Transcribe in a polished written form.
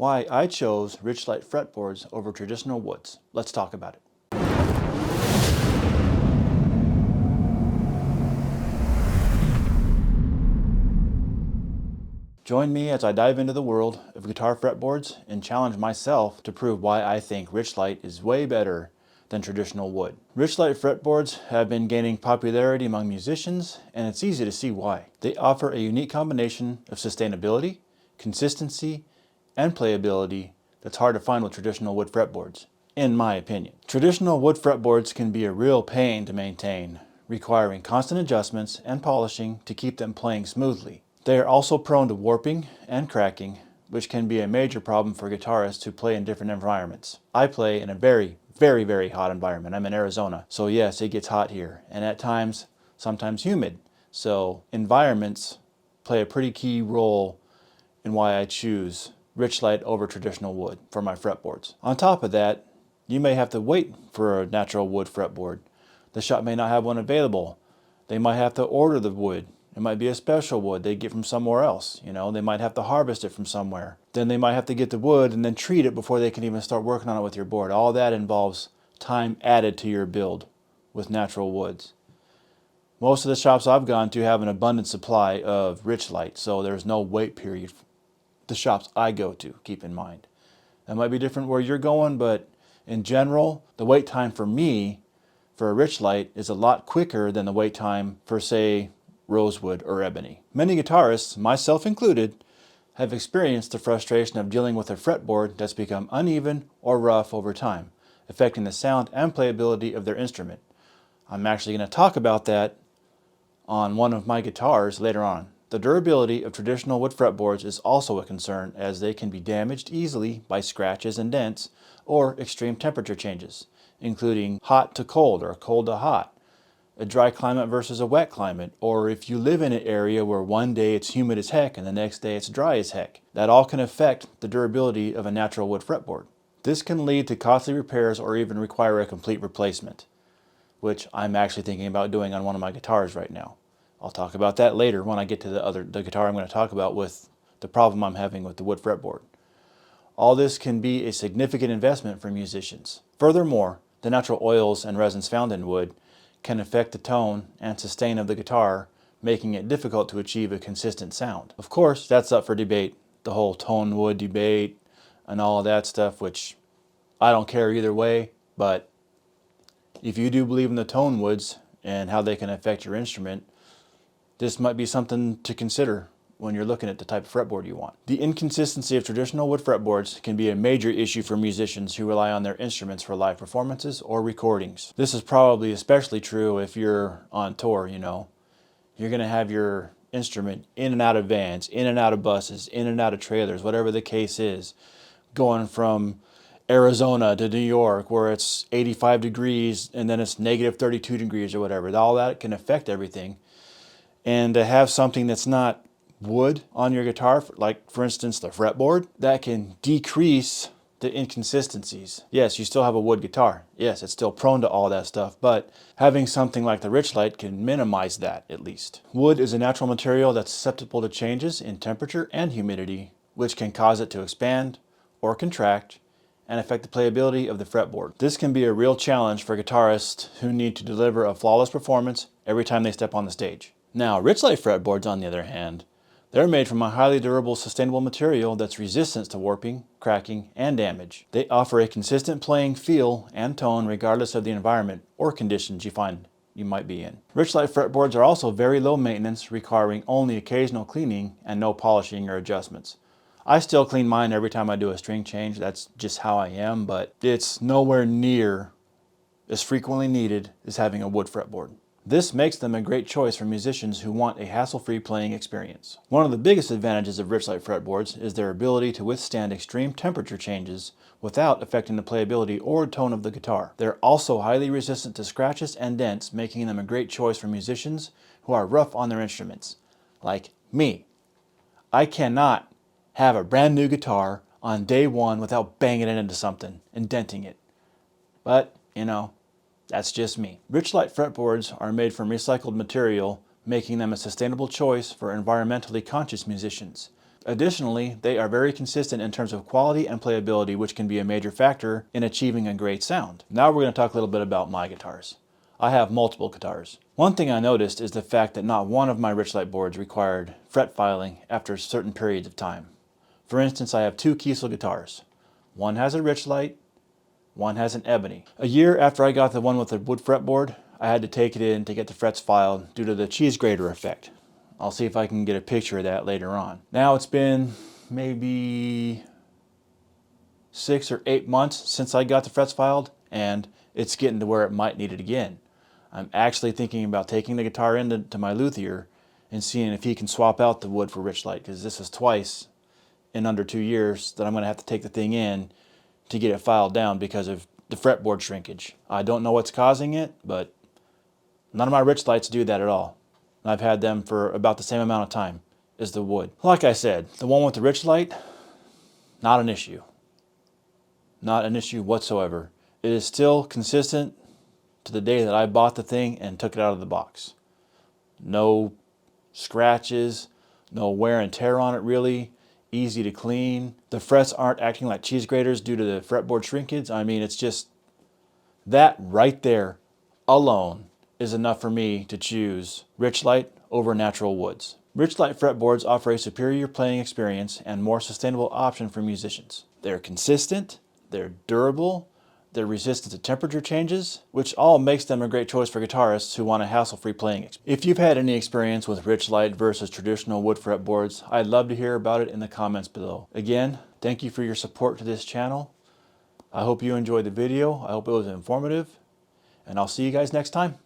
Why I chose Richlite fretboards over traditional woods. Let's talk about it. Join me as I dive into the world of guitar fretboards and challenge myself to prove why I think Richlite is way better than traditional wood. Richlite fretboards have been gaining popularity among musicians, and it's easy to see why. They offer a unique combination of sustainability, consistency, and playability that's hard to find with traditional wood fretboards, in my opinion. Traditional wood fretboards can be a real pain to maintain, requiring constant adjustments and polishing to keep them playing smoothly. They are also prone to warping and cracking, which can be a major problem for guitarists who play in different environments. I play in a very hot environment. I'm in Arizona, so yes, it gets hot here, and at times, sometimes humid. So environments play a pretty key role in why I choose Richlite over traditional wood for my fretboards. On top of that, you may have to wait for a natural wood fretboard. The shop may not have one available. They might have to order the wood. It might be a special wood they get from somewhere else. They might have to harvest it from somewhere. Then they might have to get the wood and then treat it before they can even start working on it with your board. All that involves time added to your build with natural woods. Most of the shops I've gone to have an abundant supply of Richlite, so there's no wait period. The shops I go to, keep in mind. That might be different where you're going, but in general, the wait time for me for a Richlite is a lot quicker than the wait time for, say, rosewood or ebony. Many guitarists, myself included, have experienced the frustration of dealing with a fretboard that's become uneven or rough over time, affecting the sound and playability of their instrument. I'm actually going to talk about that on one of my guitars later on. The durability of traditional wood fretboards is also a concern, as they can be damaged easily by scratches and dents or extreme temperature changes, including hot to cold or cold to hot, a dry climate versus a wet climate, or if you live in an area where one day it's humid as heck and the next day it's dry as heck. That all can affect the durability of a natural wood fretboard. This can lead to costly repairs or even require a complete replacement, which I'm actually thinking about doing on one of my guitars right now. I'll talk about that later when I get to the guitar I'm going to talk about with the problem I'm having with the wood fretboard. All this can be a significant investment for musicians. Furthermore, the natural oils and resins found in wood can affect the tone and sustain of the guitar, making it difficult to achieve a consistent sound. Of course, that's up for debate, the whole tone wood debate and all of that stuff, which I don't care either way, but if you do believe in the tone woods and how they can affect your instrument, this might be something to consider when you're looking at the type of fretboard you want. The inconsistency of traditional wood fretboards can be a major issue for musicians who rely on their instruments for live performances or recordings. This is probably especially true if you're on tour, You're going to have your instrument in and out of vans, in and out of buses, in and out of trailers, whatever the case is, going from Arizona to New York where it's 85 degrees and then it's negative 32 degrees or whatever. All that can affect everything. And to have something that's not wood on your guitar, like for instance the fretboard, that can decrease the inconsistencies. Yes, you still have a wood guitar. Yes, it's still prone to all that stuff, but having something like the Richlite can minimize that at least. Wood is a natural material that's susceptible to changes in temperature and humidity, which can cause it to expand or contract and affect the playability of the fretboard. This can be a real challenge for guitarists who need to deliver a flawless performance every time they step on the stage. Now, Richlite fretboards, on the other hand, they're made from a highly durable, sustainable material that's resistant to warping, cracking, and damage. They offer a consistent playing feel and tone regardless of the environment or conditions you might be in. Richlite fretboards are also very low maintenance, requiring only occasional cleaning and no polishing or adjustments. I still clean mine every time I do a string change. That's just how I am, but it's nowhere near as frequently needed as having a wood fretboard. This makes them a great choice for musicians who want a hassle-free playing experience. One of the biggest advantages of Richlite fretboards is their ability to withstand extreme temperature changes without affecting the playability or tone of the guitar. They're also highly resistant to scratches and dents, making them a great choice for musicians who are rough on their instruments, like me. I cannot have a brand new guitar on day one without banging it into something and denting it. But, that's just me. Richlite fretboards are made from recycled material, making them a sustainable choice for environmentally conscious musicians. Additionally, they are very consistent in terms of quality and playability, which can be a major factor in achieving a great sound. Now we're going to talk a little bit about my guitars. I have multiple guitars. One thing I noticed is the fact that not one of my Richlite boards required fret filing after certain periods of time. For instance, I have two Kiesel guitars. One has a Richlite, one has an ebony. A year after I got the one with the wood fretboard, I had to take it in to get the frets filed due to the cheese grater effect. I'll see if I can get a picture of that later on. Now it's been maybe 6 or 8 months since I got the frets filed, and it's getting to where it might need it again. I'm actually thinking about taking the guitar into my luthier and seeing if he can swap out the wood for Richlite, because this is twice in under 2 years that I'm going to have to take the thing in to get it filed down because of the fretboard shrinkage. I don't know what's causing it, but none of my Richlites do that at all. I've had them for about the same amount of time as the wood. Like I said, the one with the Richlite, not an issue. Not an issue whatsoever. It is still consistent to the day that I bought the thing and took it out of the box. No scratches, no wear and tear on it really, easy to clean. The frets aren't acting like cheese graters due to the fretboard shrinkage. I mean, it's just that right there alone is enough for me to choose Richlite over natural woods. Richlite fretboards offer a superior playing experience and more sustainable option for musicians. They're consistent, they're durable, they're resistant to temperature changes, which all makes them a great choice for guitarists who want a hassle-free playing experience. If you've had any experience with Richlite versus traditional wood fretboards, I'd love to hear about it in the comments below. Again, thank you for your support to this channel. I hope you enjoyed the video. I hope it was informative, and I'll see you guys next time.